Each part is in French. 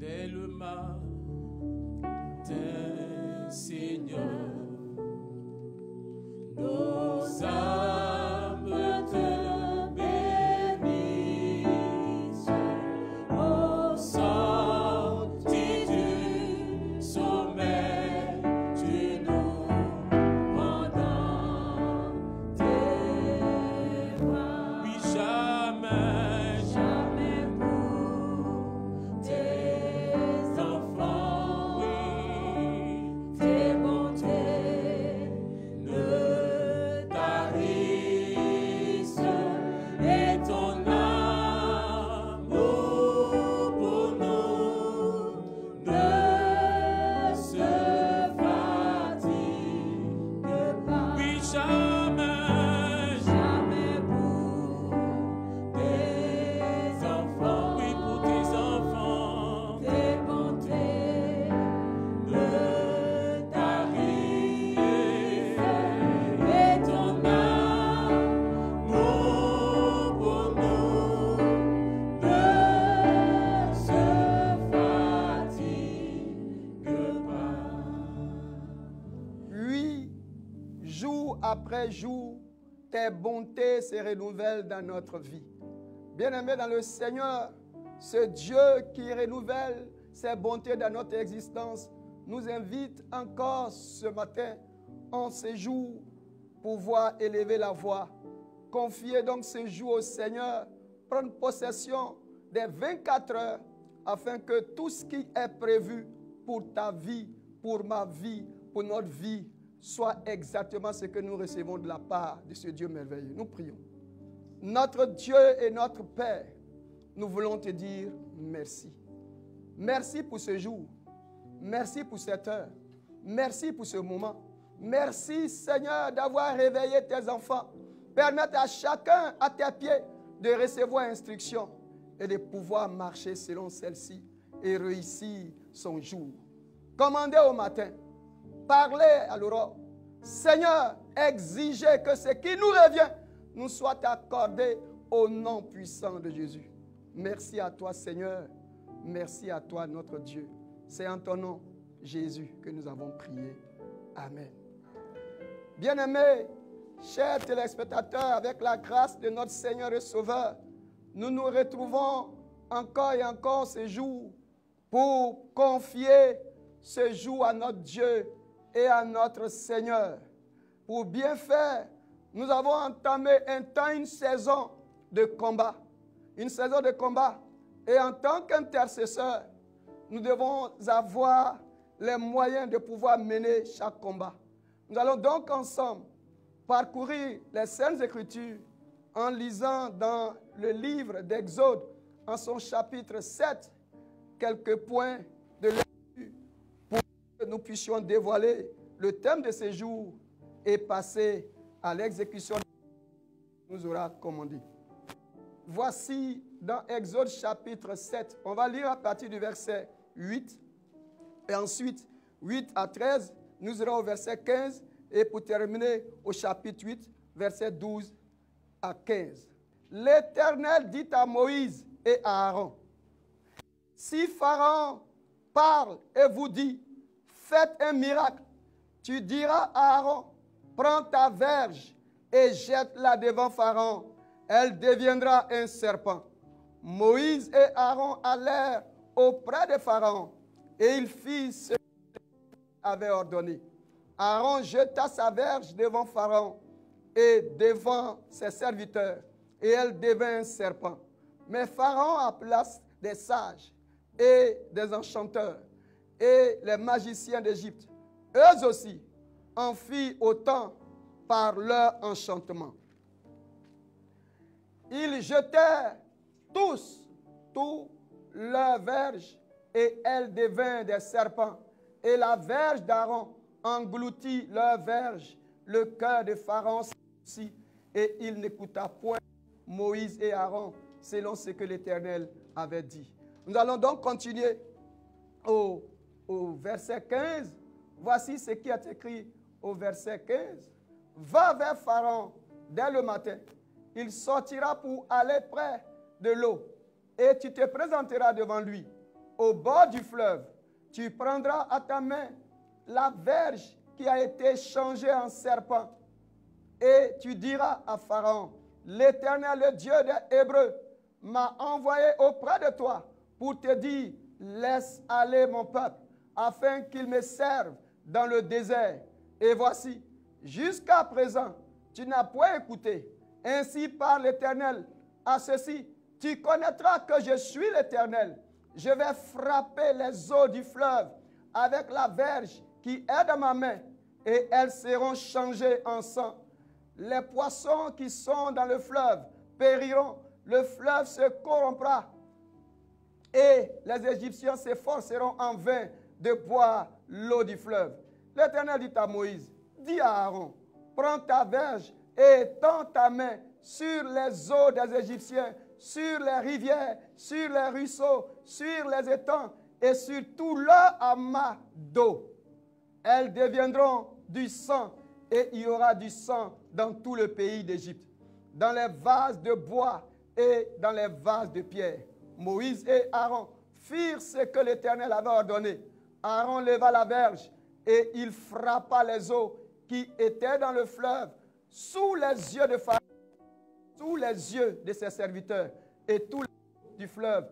dès le matin, Seigneur. Nos âmes te bénissent au sortir du sommeil, tu nous pendant tes bras. Oui, jamais, jamais pour tes enfants, oui, tes bontés ne tarissent et ton amour pour nous ne se fatigue pas. Oui, jamais, jamais pour tes enfants, oui, pour tes enfants, tes bontés ne tarissent et ton amour pour nous ne se fatigue pas. Oui, jour après jour, tes bontés se renouvellent dans notre vie. Bien-aimés dans le Seigneur, ce Dieu qui renouvelle ses bontés dans notre existence nous invite encore ce matin en séjour pour pouvoir élever la voix. Confiez donc ce jour au Seigneur, prendre possession des 24 heures afin que tout ce qui est prévu pour ta vie, pour ma vie, pour notre vie, soit exactement ce que nous recevons de la part de ce Dieu merveilleux. Nous prions. Notre Dieu et notre Père, nous voulons te dire merci. Merci pour ce jour. Merci pour cette heure. Merci pour ce moment. Merci Seigneur d'avoir réveillé tes enfants. Permettre à chacun à tes pieds de recevoir instruction et de pouvoir marcher selon celle-ci et réussir son jour. Commandez au matin. Parlez à l'aurore. Seigneur, exigez que ce qui nous revient nous soit accordé au nom puissant de Jésus. Merci à toi, Seigneur. Merci à toi, notre Dieu. C'est en ton nom, Jésus, que nous avons prié. Amen. Bien-aimés, chers téléspectateurs, avec la grâce de notre Seigneur et Sauveur, nous nous retrouvons encore et encore ce jour pour confier ce jour à notre Dieu et à notre Seigneur. Pour bien faire, nous avons entamé un temps, une saison de combat. Une saison de combat. Et en tant qu'intercesseur, nous devons avoir les moyens de pouvoir mener chaque combat. Nous allons donc ensemble parcourir les Saintes Écritures en lisant dans le livre d'Exode, en son chapitre 7, quelques points de lecture pour que nous puissions dévoiler le thème de ce jour et passer à l'exécution de ce que nous aura commandé. Voici dans Exode chapitre 7, on va lire à partir du verset 8 et ensuite 8 à 13, nous irons au verset 15 et pour terminer au chapitre 8, verset 12 à 15. L'Éternel dit à Moïse et à Aaron, si Pharaon parle et vous dit, faites un miracle, tu diras à Aaron, prends ta verge et jette-la devant Pharaon. Elle deviendra un serpent. Moïse et Aaron allèrent auprès de Pharaon et il fit ce qu'il avait ordonné. Aaron jeta sa verge devant Pharaon et devant ses serviteurs et elle devint un serpent. Mais Pharaon appela des sages et des enchanteurs et les magiciens d'Égypte. Eux aussi en firent autant par leur enchantement. Ils jetèrent tous leurs verges et elles devinrent des serpents. Et la verge d'Aaron engloutit leur verge. Le cœur de Pharaon s'endurcit et il n'écouta point Moïse et Aaron selon ce que l'Éternel avait dit. Nous allons donc continuer au verset 15. Voici ce qui est écrit au verset 15. Va vers Pharaon dès le matin. Il sortira pour aller près de l'eau et tu te présenteras devant lui. au bord du fleuve, tu prendras à ta main la verge qui a été changée en serpent. Et tu diras à Pharaon, l'Éternel, le Dieu des Hébreux, m'a envoyé auprès de toi pour te dire, laisse aller mon peuple, afin qu'il me serve dans le désert. Et voici, jusqu'à présent, tu n'as point écouté. Ainsi parle l'Éternel à ceci, tu connaîtras que je suis l'Éternel. Je vais frapper les eaux du fleuve avec la verge qui est dans ma main, et elles seront changées en sang. Les poissons qui sont dans le fleuve périront, le fleuve se corrompra, et les Égyptiens s'efforceront en vain de boire l'eau du fleuve. L'Éternel dit à Moïse, dis à Aaron, prends ta verge et étends ta main sur les eaux des Égyptiens, sur les rivières, sur les ruisseaux, sur les étangs et sur tout leur amas d'eau. Elles deviendront du sang, et il y aura du sang dans tout le pays d'Égypte, dans les vases de bois et dans les vases de pierre. Moïse et Aaron firent ce que l'Éternel avait ordonné. Aaron leva la verge et il frappa les eaux qui étaient dans le fleuve sous les yeux de Pharaon, sous les yeux de ses serviteurs, et tous les eaux du fleuve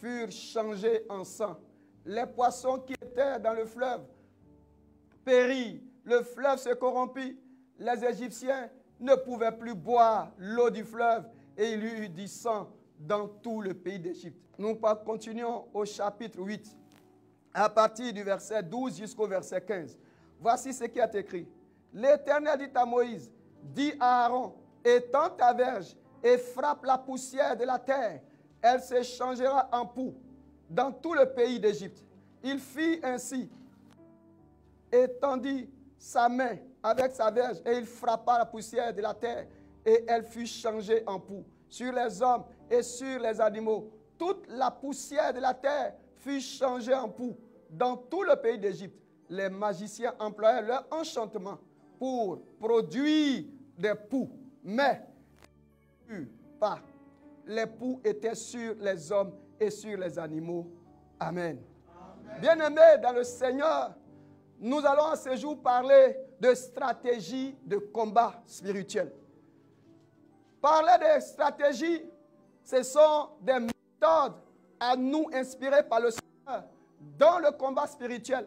furent changés en sang. Les poissons qui étaient dans le fleuve périrent, le fleuve se corrompit, les Égyptiens ne pouvaient plus boire l'eau du fleuve, et il y eut du sang dans tout le pays d'Égypte. Nous continuons au chapitre 8, à partir du verset 12 jusqu'au verset 15. Voici ce qui est écrit. L'Éternel dit à Moïse, dis à Aaron, étends ta verge et frappe la poussière de la terre. Elle se changera en poux dans tout le pays d'Égypte. Il fit ainsi, étendit sa main avec sa verge et il frappa la poussière de la terre et elle fut changée en poux sur les hommes et sur les animaux. Toute la poussière de la terre fut changée en poux dans tout le pays d'Égypte. Les magiciens employaient leur enchantement pour produire des poux, mais pas. Les poux étaient sur les hommes et sur les animaux. Amen. Bien-aimés dans le Seigneur, nous allons à ce jour parler de stratégie de combat spirituel. Parler de stratégie, ce sont des méthodes à nous inspirer par le Seigneur dans le combat spirituel.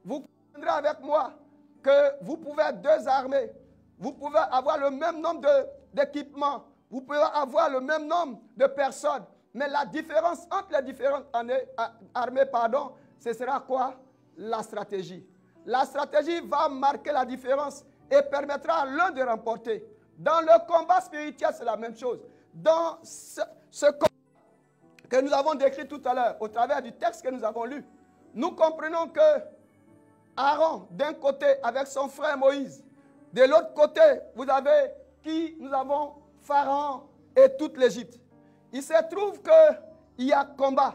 Vous comprendrez avec moi que vous pouvez être deux armées. Vous pouvez avoir le même nombre d'équipements. Vous pouvez avoir le même nombre de personnes. Mais la différence entre les différentes armées, ce sera quoi? La stratégie. La stratégie va marquer la différence et permettra à l'un de remporter. Dans le combat spirituel, c'est la même chose. Dans ce combat que nous avons décrit tout à l'heure, au travers du texte que nous avons lu, nous comprenons que Aaron, d'un côté, avec son frère Moïse, de l'autre côté, vous avez qui? Nous avons Pharaon et toute l'Égypte. Il se trouve qu'il y a combat.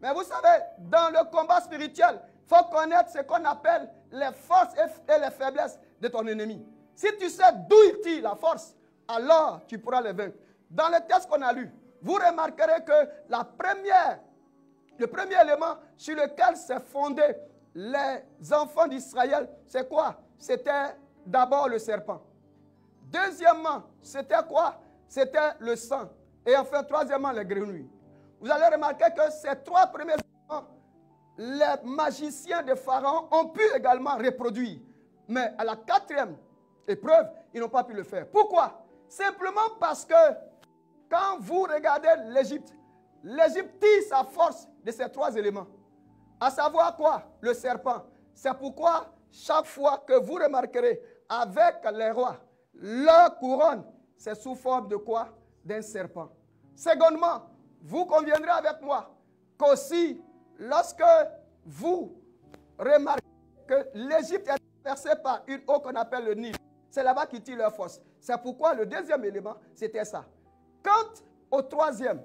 Mais vous savez, dans le combat spirituel, il faut connaître ce qu'on appelle les forces et les faiblesses de ton ennemi. Si tu sais d'où il tire la force, alors tu pourras le vaincre. Dans le texte qu'on a lu, vous remarquerez que le premier élément sur lequel s'est fondé les enfants d'Israël, c'est quoi? C'était d'abord le serpent. Deuxièmement, c'était quoi? C'était le sang. Et enfin, troisièmement, les grenouilles. Vous allez remarquer que ces trois premiers éléments, les magiciens de Pharaon ont pu également reproduire. Mais à la quatrième épreuve, ils n'ont pas pu le faire. Pourquoi? Simplement parce que quand vous regardez l'Égypte, l'Égypte tire sa force de ces trois éléments. À savoir quoi? Le serpent. C'est pourquoi chaque fois que vous remarquerez avec les rois, leur couronne, c'est sous forme de quoi? D'un serpent. Secondement, vous conviendrez avec moi qu'aussi, lorsque vous remarquez que l'Égypte est traversée par une eau qu'on appelle le Nil, c'est là-bas qu'ils tirent leur force. C'est pourquoi le deuxième élément, c'était ça. Quant au troisième,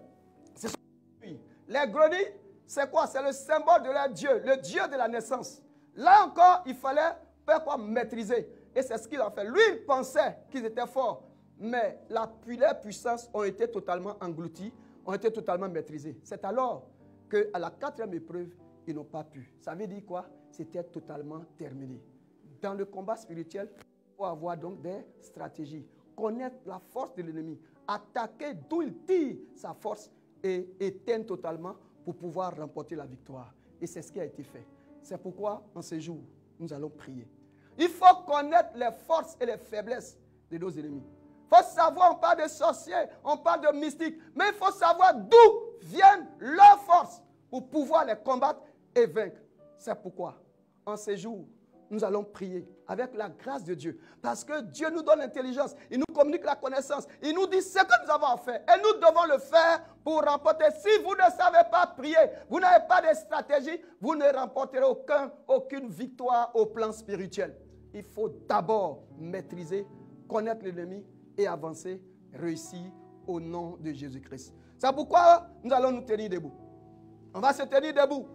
c'est les grenouilles, c'est quoi? C'est le symbole de leur Dieu, le Dieu de la naissance. Là encore, il fallait quoi maîtriser. Et c'est ce qu'il a fait. Lui, il pensait qu'ils étaient forts. Mais leurs puissances ont été totalement englouties, ont été totalement maîtrisées. C'est alors qu'à la 4e épreuve, ils n'ont pas pu. Ça veut dire quoi? C'était totalement terminé. Dans le combat spirituel, il faut avoir donc des stratégies. Connaître la force de l'ennemi. Attaquer d'où il tire sa force et éteindre totalement pour pouvoir remporter la victoire. Et c'est ce qui a été fait. C'est pourquoi, en ce jour, nous allons prier. Il faut connaître les forces et les faiblesses de nos ennemis. Il faut savoir, on parle de sorciers, on parle de mystiques, mais il faut savoir d'où viennent leurs forces pour pouvoir les combattre et vaincre. C'est pourquoi, en ce jour, nous allons prier avec la grâce de Dieu. Parce que Dieu nous donne l'intelligence, il nous communique la connaissance, il nous dit ce que nous avons à faire. Et nous devons le faire pour remporter. Si vous ne savez pas prier, vous n'avez pas de stratégie, vous ne remporterez aucune victoire au plan spirituel. Il faut d'abord maîtriser, connaître l'ennemi et avancer, réussir au nom de Jésus-Christ. C'est pourquoi nous allons nous tenir debout. On va se tenir debout.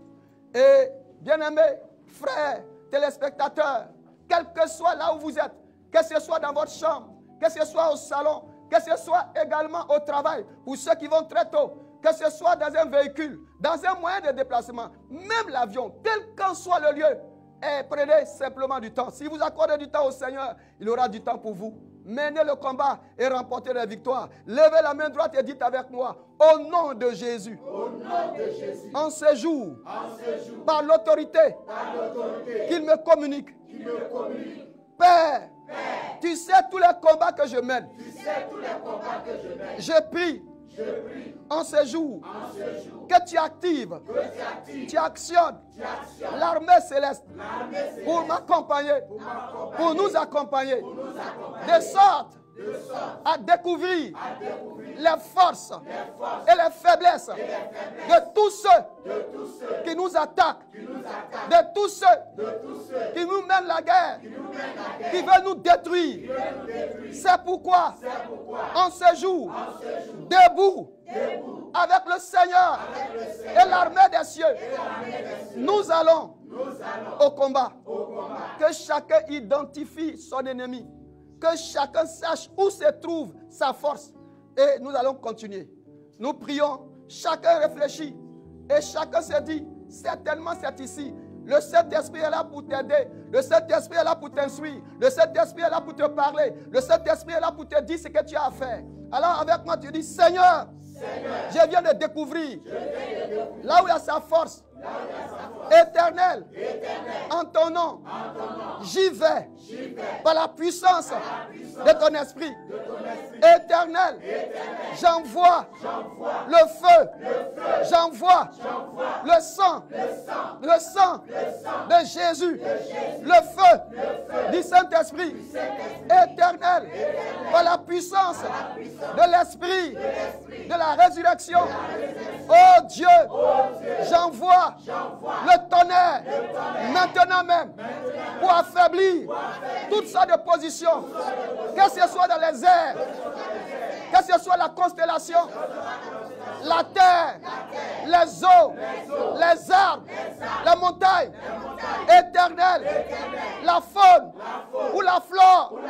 Et bien-aimés, frères, téléspectateurs, quel que soit là où vous êtes, que ce soit dans votre chambre, que ce soit au salon, que ce soit également au travail, pour ceux qui vont très tôt, que ce soit dans un véhicule, dans un moyen de déplacement, même l'avion, quel qu'en soit le lieu, et prenez simplement du temps. Si vous accordez du temps au Seigneur, il aura du temps pour vous. Menez le combat et remportez la victoire. Levez la main droite et dites avec moi, au nom de Jésus, en ce jour, par l'autorité qu'il me communique, Père, tu sais tous les combats que je mène. Je prie en ce jour que tu actives, tu actionnes l'armée céleste pour m'accompagner, pour nous accompagner, de sorte à découvrir les forces et les faiblesses de tous ceux qui nous attaquent, de tous ceux qui nous mènent la guerre, qui veulent nous détruire. C'est pourquoi, en ce jour, debout, avec le Seigneur et l'armée des cieux, nous allons au combat. Que chacun identifie son ennemi. Que chacun sache où se trouve sa force. Et nous allons continuer. Nous prions, chacun réfléchit. Et chacun se dit, certainement c'est ici. Le Saint-Esprit est là pour t'aider. Le Saint-Esprit est là pour t'instruire. Le Saint-Esprit est là pour te parler. Le Saint-Esprit est là pour te dire ce que tu as à faire. Alors avec moi tu dis, Seigneur, je viens de découvrir là où il y a sa force. Éternel, en ton nom, j'y vais par la puissance de ton esprit. Éternel, j'envoie le feu, j'envoie le sang de Jésus, le feu du Saint-Esprit. Éternel, par la puissance de l'esprit de la résurrection. Oh Dieu, j'envoie le tonnerre maintenant même pour affaiblir toutes sortes de positions, que ce soit dans les airs, que ce soit la constellation, la terre, les eaux, les arbres, la montagne. Éternel, la faune ou la flore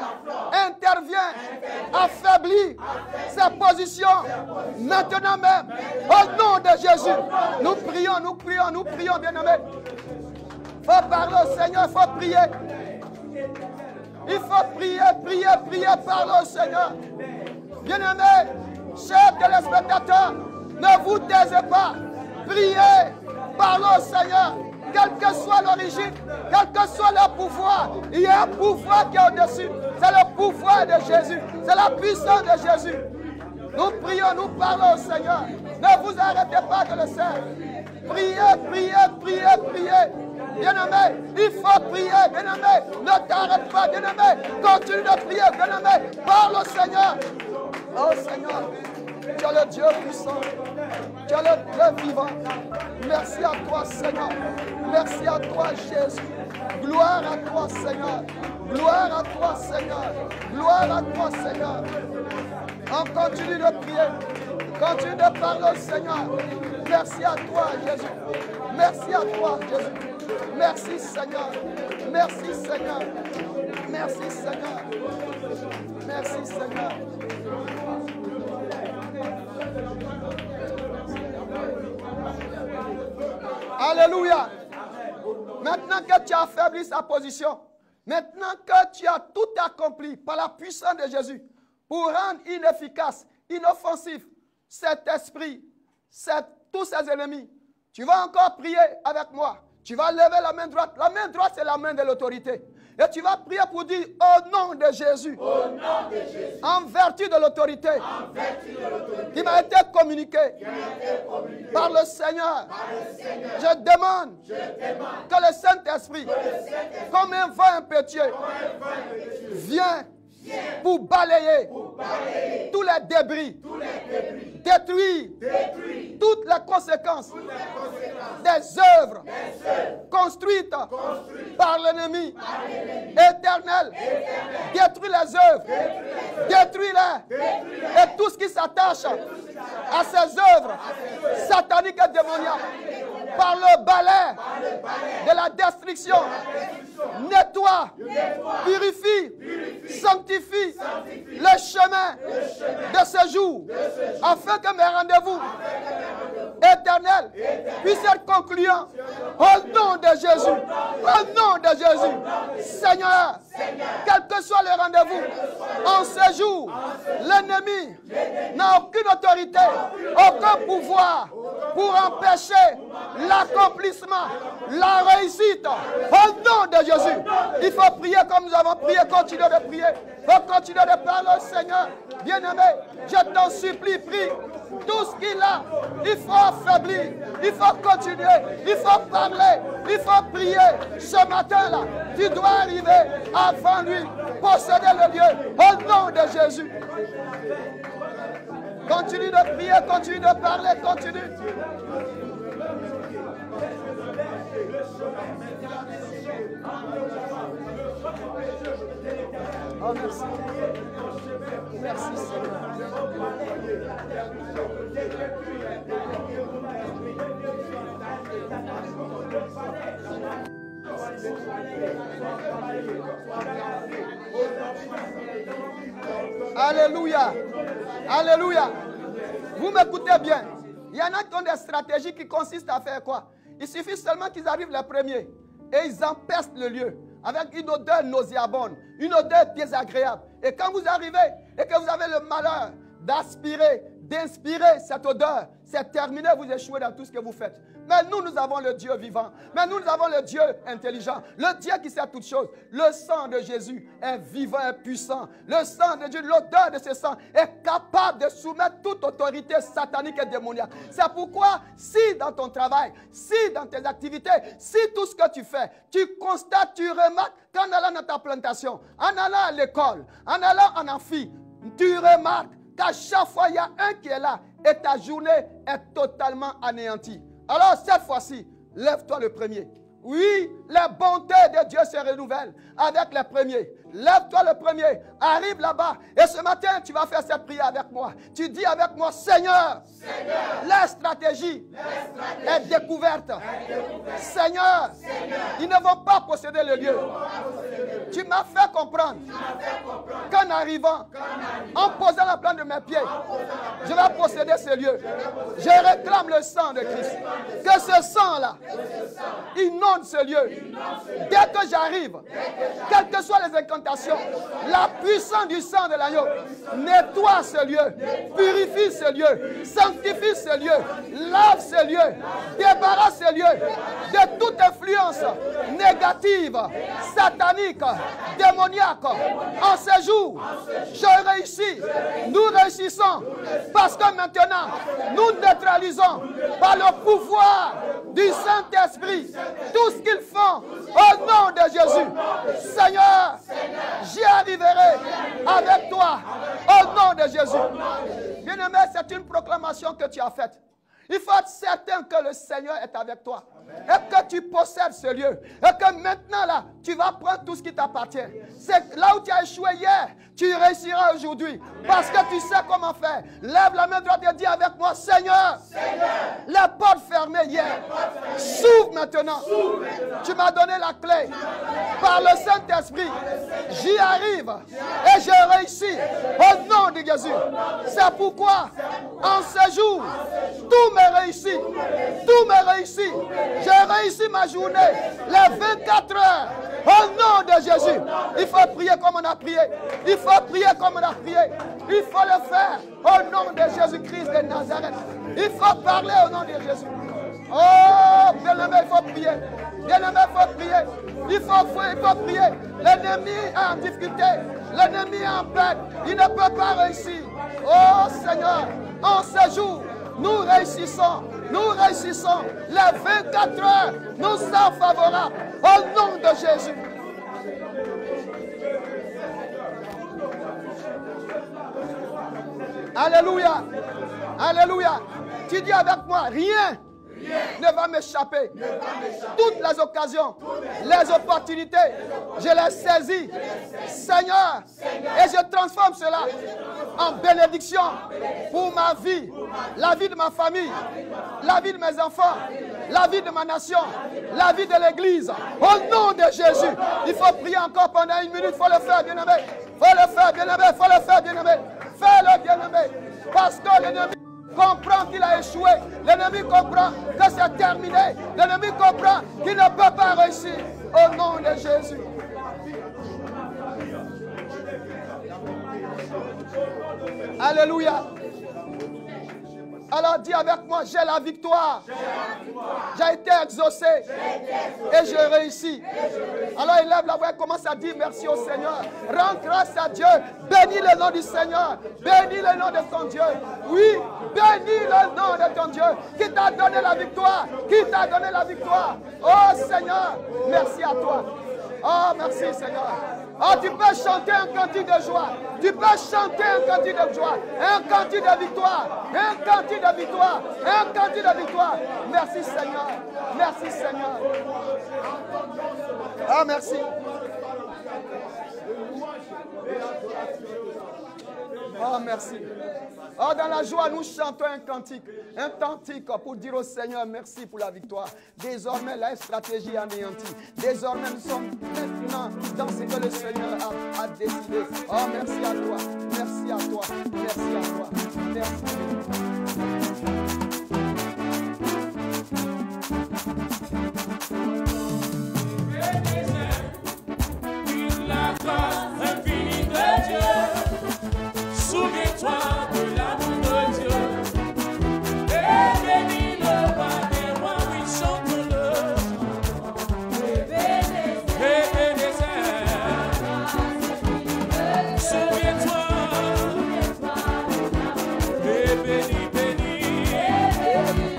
intervient, affaiblit sa position maintenant même. Au nom de Jésus, nous prions, bien-aimés. Il faut parler au Seigneur, il faut prier. Il faut prier, parler au Seigneur. Bien-aimés, chers téléspectateurs, ne vous taisez pas. Priez, parlez au Seigneur. Quelle que soit l'origine, quel que soit le pouvoir, il y a un pouvoir qui est au-dessus. C'est le pouvoir de Jésus. C'est la puissance de Jésus. Nous prions, nous parlons au Seigneur. Ne vous arrêtez pas de le faire. Priez. Bien-aimé, il faut prier. Bien-aimé, ne t'arrête pas. Bien-aimé, continue de prier. Bien-aimé, parle au Seigneur. Oh Seigneur, tu es le Dieu puissant. Tu es le Dieu vivant. Merci à toi, Seigneur. Merci à toi, Jésus. Gloire à toi, Seigneur. Gloire à toi, Seigneur. Gloire à toi, Seigneur. On continue de prier. Continue de parler au Seigneur. Merci à toi, Jésus. Merci à toi, Jésus. Merci, Seigneur. Merci, Seigneur. Merci, Seigneur. Merci, Seigneur. Alléluia. Maintenant que tu as affaibli sa position, maintenant que tu as tout accompli par la puissance de Jésus pour rendre inefficace, inoffensif cet esprit, tous ses ennemis, tu vas encore prier avec moi. Tu vas lever la main droite. La main droite, c'est la main de l'autorité. Et tu vas prier pour dire au nom de Jésus, en vertu de l'autorité qui m'a été communiquée par le Seigneur, je demande que le Saint-Esprit, comme un vent impétueux, vienne pour balayer tous les débris, détruire toutes les conséquences des œuvres construites par l'ennemi éternel. Détruis les œuvres, détruis-les et tout ce qui s'attache à ces œuvres sataniques et démoniaques par le balai de la destruction. Nettoie, purifie, sanctifie le chemin de ce jour, afin que mes rendez-vous éternels puissent être concluants au nom de Jésus. Au nom de Jésus. Seigneur, quel que soit le rendez-vous, en ce jour, l'ennemi n'a aucune autorité, aucun pouvoir pour empêcher l'accomplissement, la réussite. Au nom de Jésus, il faut prier comme nous avons prié, continuer de prier. Il faut continuer de parler au Seigneur. Bien-aimé, je t'en supplie, prie. Tout ce qu'il a, il faut affaiblir, il faut continuer, il faut parler, il faut prier. Ce matin-là, tu dois arriver avant lui, posséder le lieu, au nom de Jésus. Continue de prier, continue de parler, continue. Oh, merci. Merci, Seigneur. Alléluia. Alléluia. Vous m'écoutez bien. Il y en a qui ont des stratégies qui consistent à faire quoi? Il suffit seulement qu'ils arrivent les premiers et ils empestent le lieu avec une odeur nauséabonde, une odeur désagréable. Et quand vous arrivez et que vous avez le malheur d'aspirer, d'inspirer cette odeur, c'est terminé, vous échouez dans tout ce que vous faites. Mais nous avons le Dieu vivant. Mais nous avons le Dieu intelligent. Le Dieu qui sait toutes choses. Le sang de Jésus est vivant et puissant. Le sang de Dieu, l'odeur de ce sang est capable de soumettre toute autorité satanique et démoniaque. C'est pourquoi, si dans ton travail, si dans tes activités, si tout ce que tu fais, tu constates, tu remarques qu'en allant dans ta plantation, en allant à l'école, en allant en amphi, tu remarques qu'à chaque fois, il y a un qui est là et ta journée est totalement anéantie. Alors cette fois-ci, lève-toi le premier. Oui, les bontés de Dieu se renouvellent avec les premiers. Lève-toi le premier, arrive là-bas. Et ce matin, tu vas faire cette prière avec moi. Tu dis avec moi, Seigneur, la stratégie est découverte. Seigneur, ils ne vont pas posséder le lieu. Tu m'as fait comprendre qu'en arrivant, en posant la plante de mes pieds, je vais posséder ce lieu. Je réclame le sang de Christ. Que ce sang-là inonde ce lieu. Dès que j'arrive, quelles que soient les incantations, la puissance du sang de l'agneau nettoie ce lieu, purifie ce lieu, sanctifie ce lieu, lave ce lieu, débarrasse ce lieu de toute influence négative, satanique, démoniaque. En ce jour, je réussis, nous réussissons, parce que maintenant, nous neutralisons par le pouvoir du Saint-Esprit tout ce qu'ils font au nom de Jésus. Seigneur, j'y arriverai avec toi au nom de Jésus. Bien-aimé, c'est une proclamation que tu as faite. Il faut être certain que le Seigneur est avec toi. Et que tu possèdes ce lieu. Et que maintenant là, tu vas prendre tout ce qui t'appartient. C'est là où tu as échoué hier, tu réussiras aujourd'hui. Parce que tu sais comment faire. Lève la main droite et dis avec moi, Seigneur, les portes fermées hier, s'ouvre maintenant. Tu m'as donné la clé. Par le Saint-Esprit, j'y arrive. Et je réussis au nom de Jésus. C'est pourquoi, en ce jour, tout me réussit. Tout me réussit. J'ai réussi ma journée. Les 24 heures. Au nom de Jésus. Il faut prier comme on a prié. Il faut prier comme on a prié. Il faut le faire au nom de Jésus-Christ de Nazareth. Il faut parler au nom de Jésus. Oh, bien-aimé, il faut prier. Bien-aimé, il faut prier. Il faut prier. L'ennemi est en difficulté. L'ennemi est en peine. Il ne peut pas réussir. Oh Seigneur, en ce jour, nous réussissons. Nous réussissons. Les 24 heures nous sont favorables. Au nom de Jésus. Alléluia. Alléluia. Tu dis avec moi, rien ne va m'échapper. Toutes les occasions, les opportunités, je les saisis. Seigneur, et je transforme cela en bénédiction pour ma vie, la vie de ma famille, la vie de mes enfants, la vie de ma nation, la vie de l'Église. Au nom de Jésus, il faut prier encore pendant 1 minute. Il faut le faire, bien-aimé. Il faut le faire, bien-aimé. Il faut le faire, bien-aimé. Fais-le, bien-aimé. Parce que l'ennemi comprend qu'il a échoué. L'ennemi comprend que c'est terminé. L'ennemi comprend qu'il ne peut pas réussir. Au nom de Jésus. Alléluia. Alors dis avec moi, j'ai la victoire. J'ai été exaucé. Et je réussis. Alors élève la voix et commence à dire merci au Seigneur. Rends grâce à Dieu. Bénis le nom du Seigneur. Bénis le nom de ton Dieu. Oui, bénis le nom de ton Dieu qui t'a donné la victoire. Qui t'a donné la victoire. Oh Seigneur, merci à toi. Oh, merci Seigneur. Oh, tu peux chanter un cantique de joie. Tu peux chanter un cantique de joie. Un cantique de victoire. Un cantique de victoire. Un cantique de victoire. Merci Seigneur. Merci Seigneur. Ah, merci. Oh, merci. Oh, dans la joie, nous chantons un cantique pour dire au Seigneur merci pour la victoire. Désormais, la stratégie est anéantie. Désormais, nous sommes maintenant dans ce que le Seigneur a décidé. Oh, merci à toi. Merci à toi. Merci à toi. Merci. La grâce infinie de Dieu. Souviens-toi de l'amour de Dieu. Et bénis le roi des rois, oui, chante-le. Ebenezer. Souviens-toi. Et bénis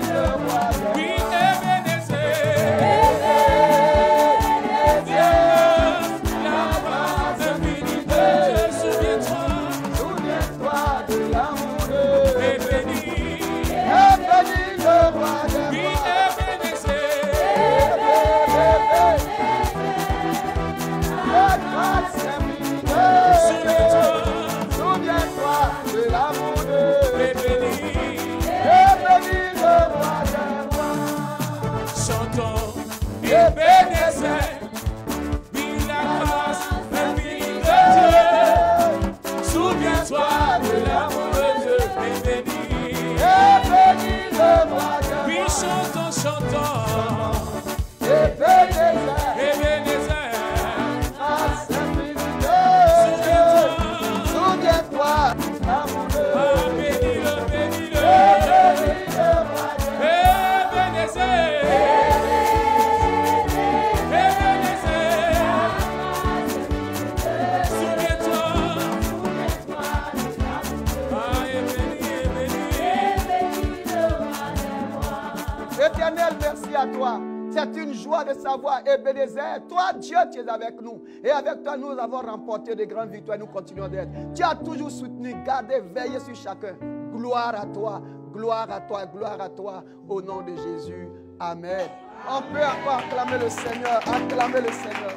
le roi. Oui, Ebenezer. Ebenezer, vive la grâce infinie de Dieu. Souviens-toi de l'amour de Dieu. Et bénis le roi de roi. Oui, chantons, chantons. Ebenezer, grâce infinie de Dieu. Souviens-toi de l'amour de Dieu. Bénis-le, bénis-le. Bénis le roi de roi. Ebenezer. Éternel, merci à toi. C'est une joie de savoir, Ebenezer, toi Dieu, tu es avec nous. Et avec toi, nous avons remporté de grandes victoires. Nous continuons d'être. Tu as toujours soutenu, gardé, veillé sur chacun. Gloire à toi, gloire à toi, gloire à toi. Au nom de Jésus. Amen. On peut encore acclamer le Seigneur. Acclamer le Seigneur.